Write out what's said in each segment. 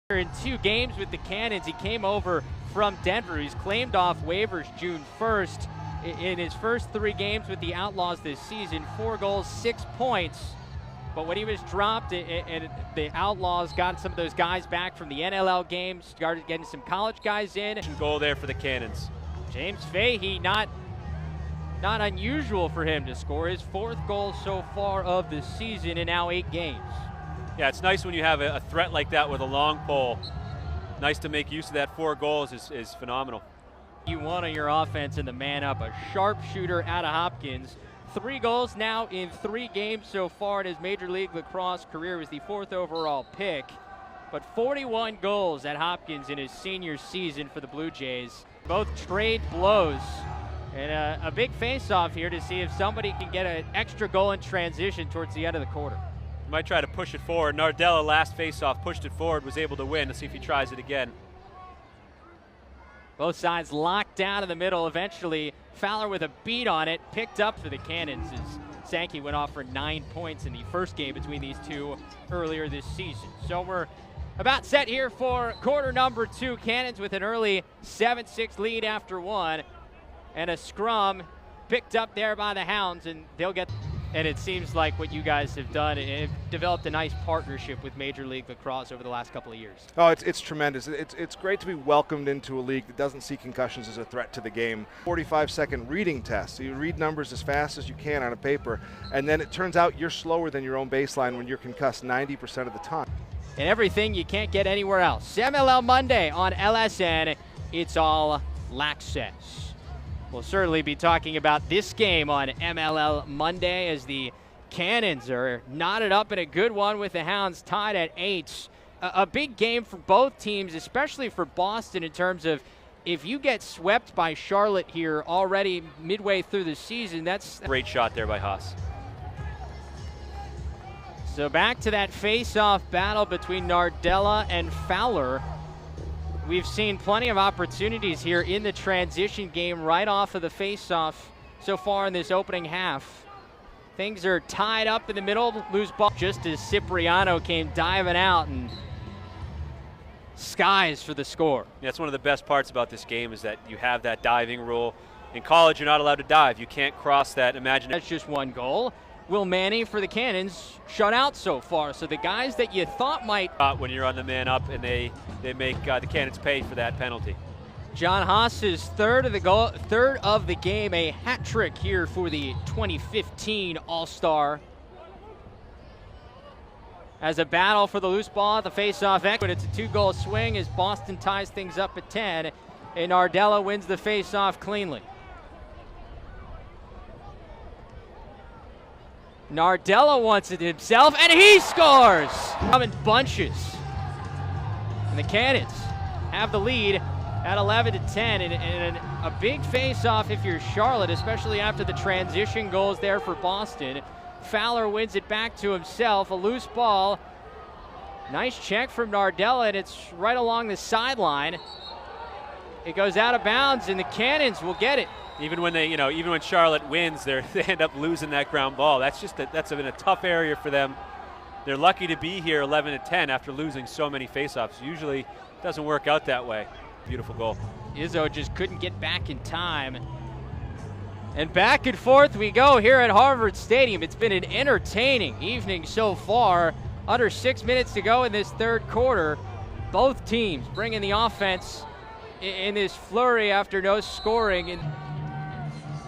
In 2 games with the Cannons, he came over from Denver. He's claimed off waivers June 1st. In his first 3 games with the Outlaws this season, 4 goals, 6 points. But when he was dropped and the Outlaws got some of those guys back from the NLL games, started getting some college guys in. Goal there for the Cannons. James Fahey, not unusual for him to score his 4th goal so far of the season in now 8 games. Yeah, it's nice when you have a threat like that with a long pole. Nice to make use of that. 4 goals is phenomenal. You want on your offense and the man up, a sharpshooter out of Hopkins. 3 goals now in 3 games so far in his Major League Lacrosse career. Was the 4th overall pick, but 41 goals at Hopkins in his senior season for the Blue Jays. Both trade blows, and a big face-off here to see if somebody can get an extra goal in transition towards the end of the quarter. Might try to push it forward. Nardella, last face-off, pushed it forward, was able to win. Let's see if he tries it again. Both sides locked down in the middle. Eventually, Fowler with a beat on it, picked up for the Cannons as Sankey went off for 9 points in the first game between these two earlier this season. So we're about set here for quarter number 2. Cannons with an early 7-6 lead after 1, and a scrum picked up there by the Hounds, and they'll get. And it seems like what you guys have done, and developed a nice partnership with Major League Lacrosse over the last couple of years. Oh, it's tremendous. It's great to be welcomed into a league that doesn't see concussions as a threat to the game. 45-second reading test. So you read numbers as fast as you can on a paper, and then it turns out you're slower than your own baseline when you're concussed 90% of the time. And everything you can't get anywhere else. MLL Monday on LSN. It's all Laccess. We'll certainly be talking about this game on MLL Monday as the Cannons are knotted up in a good one with the Hounds tied at 8. A big game for both teams, especially for Boston, in terms of if you get swept by Charlotte here already midway through the season, that's... Great shot there by Haas. So back to that face-off battle between Nardella and Fowler. We've seen plenty of opportunities here in the transition game right off of the face-off so far in this opening half. Things are tied up in the middle, loose ball just as Cipriano came diving out, and skies for the score. Yeah, that's one of the best parts about this game is that you have that diving rule. In college, you're not allowed to dive. You can't cross that imaginary. That's just 1 goal. Will Manny for the Cannons shut out so far. So the guys that you thought might... When you're on the man up and they make the Cannons pay for that penalty. John Haas's third of the game, a hat trick here for the 2015 All-Star. As a battle for the loose ball at the face-off end, but it's a 2-goal swing as Boston ties things up at 10, and Nardella wins the face-off cleanly. Nardella wants it himself, and he scores! Coming bunches. And the Cannons have the lead at 11-10, and a big face-off if you're Charlotte, especially after the transition goals there for Boston. Fowler wins it back to himself, a loose ball. Nice check from Nardella, and it's right along the sideline. It goes out of bounds, and the Cannons will get it. Even when even when Charlotte wins, they end up losing that ground ball. That's been a tough area for them. They're lucky to be here 11-10 after losing so many faceoffs. Usually it doesn't work out that way. Beautiful goal. Izzo just couldn't get back in time. And back and forth we go here at Harvard Stadium. It's been an entertaining evening so far. Under 6 minutes to go in this 3rd quarter. Both teams bringing the offense in this flurry after no scoring. And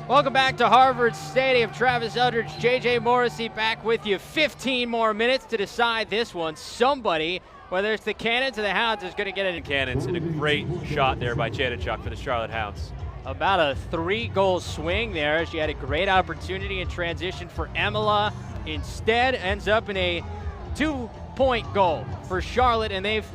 welcome back to Harvard Stadium. Travis Eldridge, JJ Morrissey back with you. 15 more minutes to decide this one. Somebody, whether it's the Cannons or the Hounds, is going to get it. Cannons, and a great shot there by Chadichuk for the Charlotte Hounds. About a 3-goal swing there. She had a great opportunity in transition for Emila. Instead, ends up in a 2-point goal for Charlotte, and they've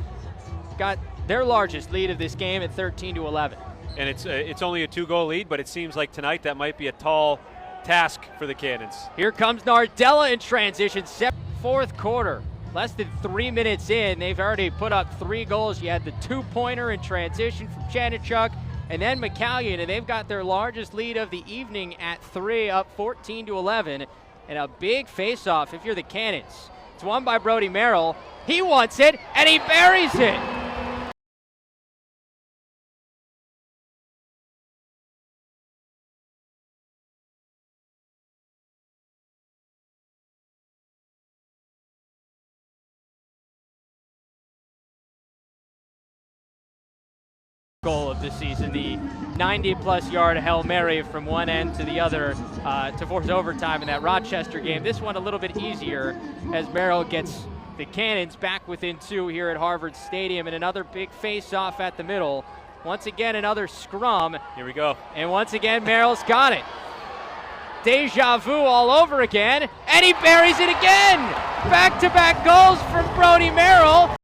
got their largest lead of this game at 13-11. And it's only a 2-goal lead, but it seems like tonight that might be a tall task for the Cannons. Here comes Nardella in transition. 4th quarter, less than 3 minutes in. They've already put up 3 goals. You had the 2-pointer in transition from Chadichuk, and then McCallion, and they've got their largest lead of the evening at 3, up 14-11. And a big face-off if you're the Cannons. It's won by Brody Merrill. He wants it, and he buries it. Goal of the season, the 90-plus yard Hail Mary from one end to the other to force overtime in that Rochester game. This one a little bit easier as Merrill gets the Cannons back within 2 here at Harvard Stadium, and another big face-off at the middle. Once again, another scrum. Here we go. And once again, Merrill's got it. Deja vu all over again, and he buries it again. Back-to-back goals from Brody Merrill.